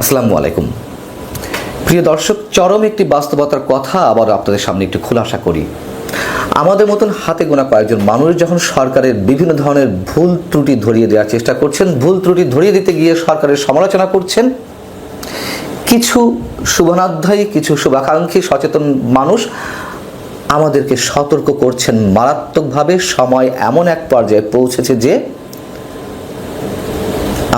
আসসালামু আলাইকুম প্রিয় দর্শক, চরম একটি বাস্তবতার কথা আবার আপনাদের সামনে একটু খোলাসা করি। আমাদের মতন হাতে গোনা কয়েকজন মানুষ যখন সরকারের বিভিন্ন ধরনের ভুল ত্রুটি ধরিয়ে দেওয়ার চেষ্টা করছেন, ভুল ত্রুটি ধরিয়ে দিতে গিয়ে সরকারের সমালোচনা করছেন, কিছু শুভনাধ্যায়ী, কিছু শুভাকাঙ্ক্ষী সচেতন মানুষ আমাদেরকে সতর্ক করছেন মারাত্মকভাবে। সময় এমন এক পর্যায়ে পৌঁছেছে যে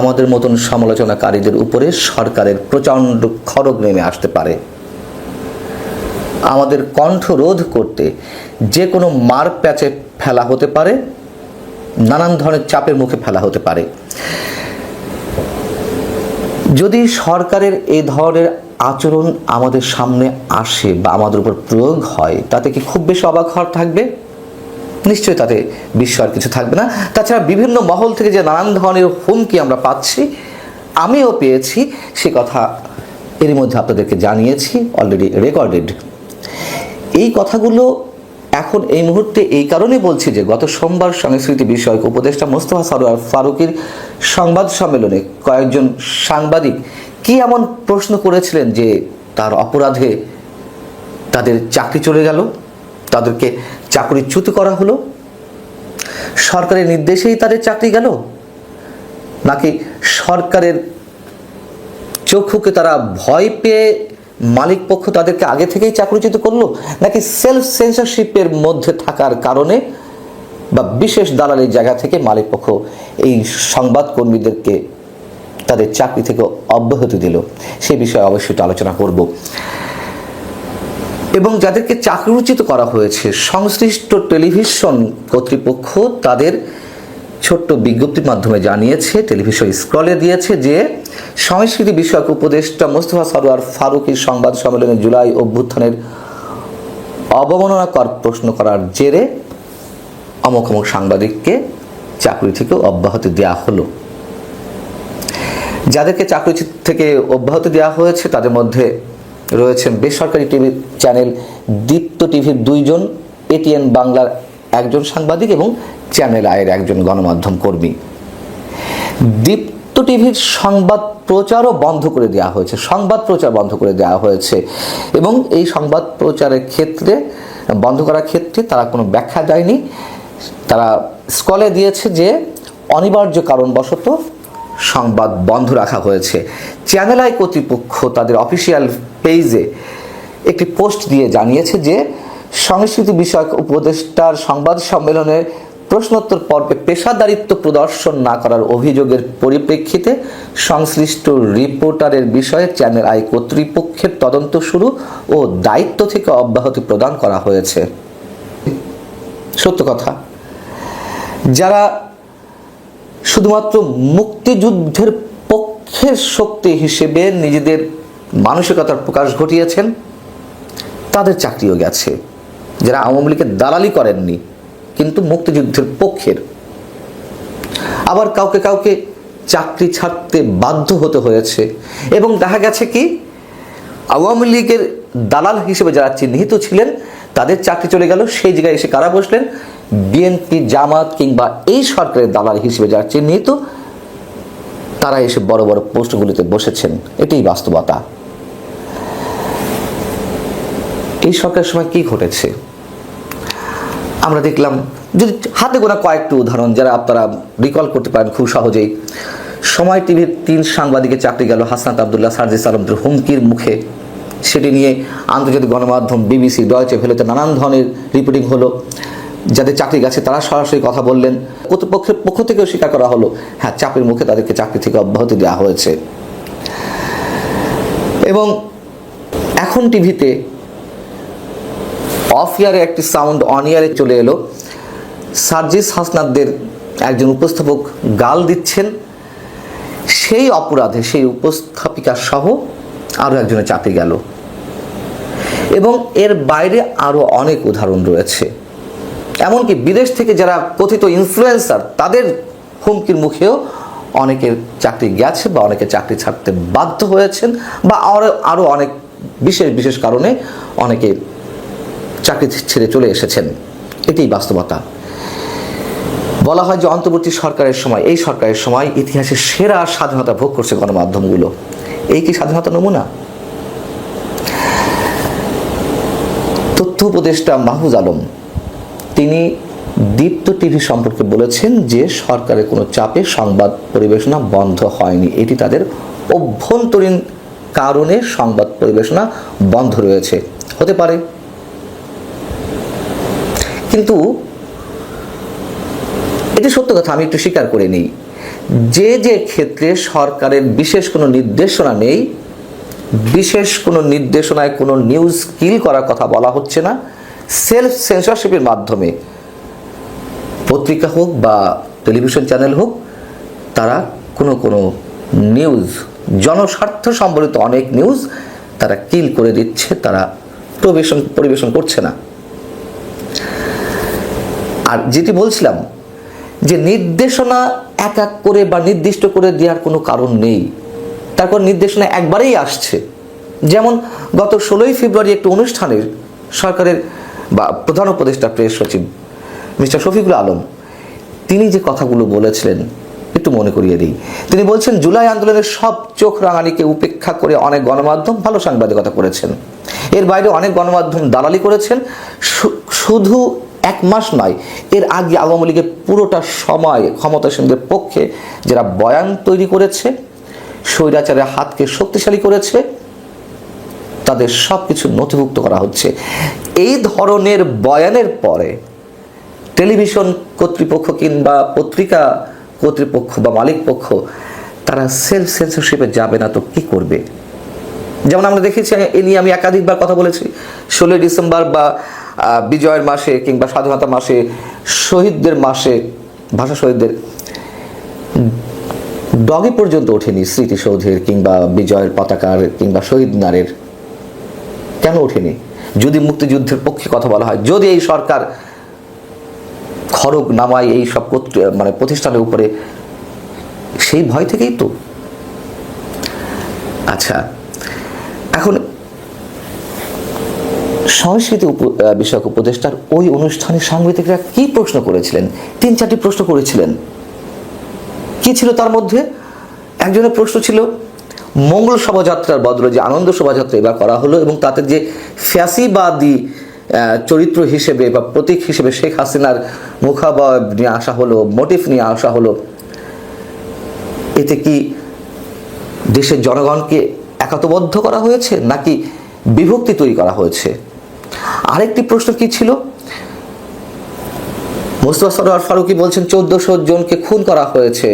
আমাদের মতন সমালোচনাকারীদের উপরে সরকারের প্রচণ্ড খড়গ নেমে আসতে পারে। আমাদের কণ্ঠ রোধ করতে যে কোনো মার প্যাচে ফেলা হতে পারে, নানান ধরনের চাপের মুখে ফেলা হতে পারে। যদি সরকারের এই ধরনের আচরণ আমাদের সামনে আসে বা আমাদের উপর প্রয়োগ হয়, তাতে কি খুব বেশি অবাক হওয়ার থাকবে? নিশ্চয়ই তাতে বিস্ময়ের কিছু থাকবে না। তাছাড়া বিভিন্ন মহল থেকে যে নানান ধরনের হুমকি আমরা পাচ্ছি, আমিও পেয়েছি, সে কথা এরই মধ্যে আপনাদেরকে জানিয়েছি, অলরেডি রেকর্ডেড। এই কথাগুলো এখন এই মুহূর্তে এই কারণে বলছি যে গত সোমবার সংস্কৃতি বিষয়ক উপদেষ্টা মোস্তফা সরোয়ার ফারুকীর সংবাদ সম্মেলনে কয়েকজন সাংবাদিক কি এমন প্রশ্ন করেছিলেন যে তার অপরাধে তাদের চাকরি চলে গেল, তাদেরকে চাকরিচ্যুত করা হলো। সরকারের নির্দেশেই তাদের চাকরি গেল, নাকি সরকারের চক্ষুকে তারা ভয় পেয়ে মালিক পক্ষ তাদেরকে আগে থেকেই চাকরিচ্যুত করলো, নাকি সেলফ সেন্সরশিপের মধ্যে থাকার কারণে বা বিশেষ দালালির জায়গা থেকে মালিক পক্ষ এই সংবাদকর্মীদেরকে তাদের চাকরি থেকে অব্যাহতি দিল? সেই বিষয়ে অবশ্যই আলোচনা করব। এবং যাদেরকে চাকরিচ্যুত করা হয়েছে, সংশ্লিষ্ট টেলিভিশন কর্তৃপক্ষ তাদের ছোট্ট বিজ্ঞপ্তির মাধ্যমে জানিয়েছে, টেলিভিশন স্ক্রলে দিয়েছে যে সংস্কৃতি বিষয়ক উপদেষ্টা মোস্তফা সরোয়ার ফারুকীর সংবাদ সম্মেলনে জুলাই অভ্যুত্থানের অবমাননাকর প্রশ্ন করার জেরে অমুক অমুক সাংবাদিককে চাকরি থেকে অব্যাহতি দেওয়া হলো। যাদেরকে চাকরি থেকে অব্যাহতি দেওয়া হয়েছে তাদের মধ্যে রয়েছেন বেসরকারি টিভি চ্যানেল দীপ্ত টিভির 2 জন, এটিএন বাংলার 1 জন সাংবাদিক এবং চ্যানেল আইয়ের 1 জন গণমাধ্যম কর্মী। দীপ্ত টিভির সংবাদ প্রচারও বন্ধ করে দেওয়া হয়েছে, সংবাদ প্রচার বন্ধ করে দেওয়া হয়েছে। এবং এই সংবাদ প্রচারের ক্ষেত্রে বন্ধ করার ক্ষেত্রে তারা কোনো ব্যাখ্যা দেয়নি। তারা স্কলে দিয়েছে যে অনিবার্য কারণবশত সংবাদ বন্ধ রাখা হয়েছে। চ্যানেল আই কর্তৃপক্ষ তাদের অফিসিয়াল পেজে একটি পোস্ট দিয়ে জানিয়েছে যে সংস্কৃতি বিষয়ক উপদেষ্টার সংবাদ সম্মেলনের প্রশ্নোত্তর পর্বে পেশাদারিত্ব প্রদর্শন না করার অভিযোগের পরিপ্রেক্ষিতে সংশ্লিষ্ট রিপোর্টারের বিষয়ে চ্যানেল আই কর্তৃপক্ষের তদন্ত শুরু ও দায়িত্ব থেকে অব্যাহতি প্রদান করা হয়েছে। সত্য কথা, যারা শুধুমাত্র মুক্তিযুদ্ধের পক্ষের শক্তি হিসেবে নিজেদের মানসিকতার প্রকাশ ঘটিয়েছেন, তাদের চাকরিও গেছে। যারা আওয়ামী লীগের দালালি করেননি কিন্তু মুক্তিযুদ্ধের পক্ষের, আবার কাউকে কাউকে চাকরি ছাড়তে বাধ্য হতে হয়েছে। এবং দেখা গেছে কি, আওয়ামী লীগের দালাল হিসেবে যারা চিহ্নিত ছিলেন তাদের চাকরি চলে গেল, সেই জায়গায় এসে কারা বসলেন? বিএনপি, জামাত কিংবা এই সরকারের দালাল হিসেবে যারা চিহ্নিত তারা এসে বড় বড় পোস্টগুলিতে বসেছেন। এটাই বাস্তবতা। এই সরকারের সময় কি ঘটেছে আমরা দেখলাম। যদি হাতে গোনা কয়েকটি উদাহরণ যারা আপনারা রিকল করতে পারেন খুব সহজেই। সময় টিভির 3 সাংবাদিকের চাকরি গেল হাসনাত আবদুল্লাহ, সার্জিস আলমদের হুমকির মুখে। সেটি নিয়ে আন্তর্জাতিক গণমাধ্যম বিবিসি, ডয়েচে ভেলেতে নানান ধরনের রিপোর্টিং হলো। যাদের চাকরি গেছে তারা সরাসরি কথা বললেন, কর্তৃপক্ষের পক্ষ থেকেও স্বীকার করা হলো হ্যাঁ, চাপের মুখে তাদেরকে চাকরি থেকে অব্যাহতি দেওয়া হয়েছে। এবং এখন টিভিতে অফ ইয়ারে একটি সাউন্ড অন ইয়ারে চলে এলো। সার্জিস হাসনাতদের একজন উপস্থাপক গাল দিচ্ছেন, সেই অপরাধে সেই উপস্থাপিকা সহ আরও একজনের চাকরি গেল। এবং এর বাইরে আরও অনেক উদাহরণ রয়েছে। এমনকি বিদেশ থেকে যারা কথিত ইনফ্লুয়েন্সার তাদের হুমকির মুখেও অনেকের চাকরি গেছে বা অনেকে চাকরি ছাড়তে বাধ্য হয়েছেন, বা আরও অনেক বিশেষ বিশেষ কারণে অনেকে চাকরি ছেড়ে চলে এসেছেন। এটাই বাস্তবতা। বলা হয় যে অন্তর্বর্তী সরকারের সময়, এই সরকারের সময় ইতিহাসের সেরা স্বাধীনতা ভোগ করছে গণমাধ্যমগুলো। এই কি স্বাধীনতা নমুনা? তথ্য উপদেষ্টা মাহফুজ আলম তিনি দীপ্ত টিভি সম্পর্কে বলেছেন যে সরকারের কোনো চাপে সংবাদ পরিবেশনা বন্ধ হয়নি, এটি তাদের অভ্যন্তরীণ কারণে সংবাদ পরিবেশনা বন্ধ রয়েছে। হতে পারে, কিন্তু এটি সত্য কথা, আমি একটু স্বীকার করে নিই। যে ক্ষেত্রে সরকারের বিশেষ কোনো নির্দেশনা নেই, বিশেষ কোনো নির্দেশনায় কোনো নিউজ কিল করার কথা বলা হচ্ছে না, সেলফ সেন্সরশিপের মাধ্যমে পত্রিকা হোক বা টেলিভিশন চ্যানেল হোক, তারা কোনো নিউজ, জনস্বার্থ সম্বলিত অনেক নিউজ তারা কিল করে দিচ্ছে, তারা পরিবেশন করছে না। আর যেটি বলছিলাম যে নির্দেশনা এক এক করে বা নির্দিষ্ট করে দেওয়ার কোনো কারণ নেই, তারপর নির্দেশনা একবারেই আসছে। যেমন গত 16ই ফেব্রুয়ারি একটি অনুষ্ঠানের সরকারের বা প্রধান উপদেষ্টা প্রেস সচিব মিস্টার শফিকুল আলম তিনি যে কথাগুলো বলেছিলেন একটু মনে করিয়ে দিই। তিনি বলছেন, জুলাই আন্দোলনের সব চোখ রাঙানিকে উপেক্ষা করে অনেক গণমাধ্যম ভালো সাংবাদিকতা করেছেন, এর বাইরে অনেক গণমাধ্যম দালালি করেছেন। শুধু এক মাস নয়, এর আগে আওয়ামী লীগের পুরোটা সময় ক্ষমতাসীনদের পক্ষে যারা বয়ান তৈরি করেছে, স্বৈরাচারের হাতকে শক্তিশালী করেছে, তাদের সব কিছু নথিভুক্ত করা হচ্ছে। এই ধরনের বয়ানের পরে টেলিভিশন কর্তৃপক্ষ কিংবা পত্রিকা কর্তৃপক্ষ বা মালিক পক্ষ তারা সেলফ সেন্সরশিপে যাবে না তো কি করবে? যেমন আমরা দেখেছি, এ নিয়ে আমি একাধিকবার কথা বলেছি, 16 ডিসেম্বর বা বিজয়ের মাসে কিংবা স্বাধীনতা মাসে, শহীদদের মাসে, ভাষা শহীদদের ডগি পর্যন্ত ওঠেনি স্মৃতিসৌধের কিংবা বিজয়ের পতাকার কিংবা শহীদ মিনারের। কেন ওঠেনি? যদি মুক্তিযুদ্ধের পক্ষে কথা বলা হয়, যদি এই সরকার খড়গ নামায় এই সব প্রতিষ্ঠানের উপরে, সেই ভয় থেকেই তো। আচ্ছা, এখন সংস্কৃতি বিষয়ক উপদেষ্টার ওই অনুষ্ঠানে সাংবাদিকরা কি প্রশ্ন করেছিলেন? 3-4টি প্রশ্ন করেছিলেন। কি ছিল তার মধ্যে? একজনের প্রশ্ন ছিল মঙ্গল শোভাযাত্রার বদলে যে আনন্দ শোভাযাত্রা এবার করা হলো এবং তাতে যে ফ্যাসিবাদী চরিত্র হিসেবে বা প্রতীক হিসেবে শেখ হাসিনার মুখাবয়ব নিয়ে আসা হলো, মোটিভ নিয়ে আসা হলো, এতে কি দেশের জনগণকে একাত্মবদ্ধ করা হয়েছে নাকি বিভক্তি তৈরি করা হয়েছে? আরেকটি প্রশ্ন কি ছিল? মোস্তফা সরোয়ার ফারুকী বলছেন 1400 জনকে খুন করা হয়েছে,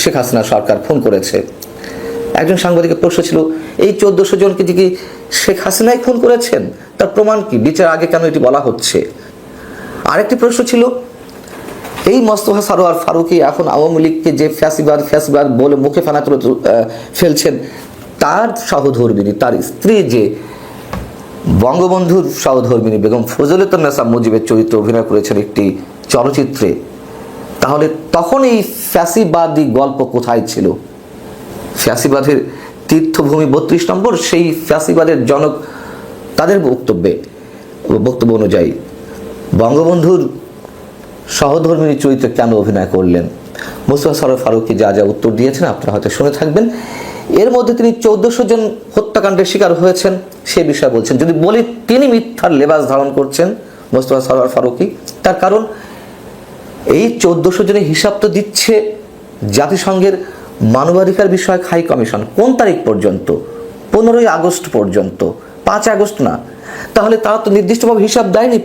শেখ হাসিনা সরকার খুন করেছে। একজন সাংবাদিকের প্রশ্ন ছিল, এই 1400 জনকে কি শেখ হাসিনাই খুন করেছেন? তার প্রমাণ কি? বিচার আগে কেন এটি বলা হচ্ছে? আরেকটি প্রশ্ন ছিল, এই মোস্তফা সরোয়ার ফারুকী এখন আওয়ামী লীগকে যে ফ্যাসিবাদ বলে মুখে ফেনা তুলে ফেলছেন, তার সহধর্মিনী, তার স্ত্রী যে বঙ্গবন্ধুর সহধর্মিনী বেগম ফজলুন্নেসা মুজিবের চরিত্রে অভিনয় করেছেন একটি চলচ্চিত্রে, তাহলে তখন এই ফ্যাসিবাদী গল্প কোথায় ছিল? ফ্যাসিবাদের তীর্থভূমি 32 নম্বর, সেই ফ্যাসিবাদের জনক তাদের বক্তব্য অনুযায়ী বঙ্গবন্ধুর সহধর্মিনী চরিত্রে কেন অভিনয় করলেন? মোস্তফা সরোয়ার ফারুকী যা উত্তর দিয়েছেন আপনারা হয়তো শুনে থাকবেন। এর মধ্যে তিনি 1400 জন হত্যাকাণ্ডের শিকার হয়েছেন সে বিষয়ে বলছেন। যদি বলি তিনি মিথ্যার লেবাস ধারণ করছেন মোস্তফা সরোয়ার ফারুকী, তার কারণ এই 1400 জনের হিসাব তো দিচ্ছে জাতিসংঘের মানবাধিকার বিষয়ক হাই কমিশন। কোন তারিখ পর্যন্ত? 15ই আগস্ট পর্যন্ত, 5 আগস্ট না। তাহলে তারা তো নির্দিষ্টভাবে হিসাব দেয়নি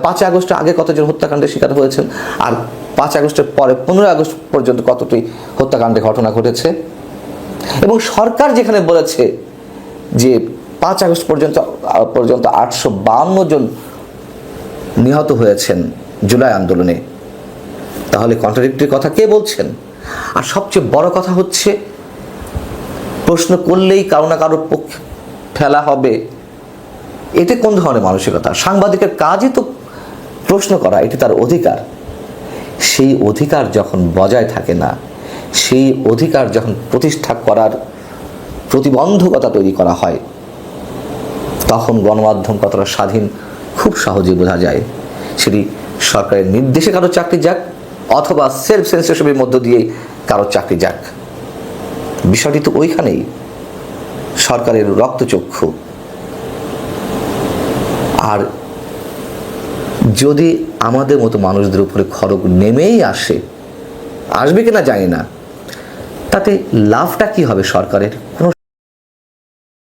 5 আগস্টের আগে কতজন হত্যাকাণ্ডের শিকার হয়েছেন আর 5 আগস্টের পরে 15 আগস্ট পর্যন্ত কতটি হত্যাকাণ্ডের ঘটনা ঘটেছে। এবং সরকার যেখানে বলেছে যে 5 আগস্ট পর্যন্ত 852 জন নিহত হয়েছেন জুলাই আন্দোলনে, তাহলে কন্ট্রাডিক্টরি কথা কে বলছেন? আর সবচেয়ে বড় কথা হচ্ছে, প্রশ্ন করলেই কারো না কারো পক্ষে ফেলা হবে, এতে কোন ধরনের মানসিকতা? সাংবাদিকের কাজই তো প্রশ্ন করা, এটি তার অধিকার। সেই অধিকার যখন বজায় থাকে না, সেই অধিকার যখন প্রতিষ্ঠা করার প্রতিবন্ধকতা তৈরি করা হয়, তখন গণমাধ্যম কতটা স্বাধীন খুব সহজেই বোঝা যায়। সেটি সরকারের নির্দেশে কারো চাকরি যাক অথবা সেলফ সেন্সরশিপের মধ্য দিয়ে কারো চাকরি যাক। বিষয়টি তো ওইখানেই সরকারের রক্তচক্ষু। আর যদি আমাদের মতো মানুষদের উপরে খড়গ নেমেই আসবে কিনা জানি না, তাতে লাভটা কি হবে সরকারের? কোনো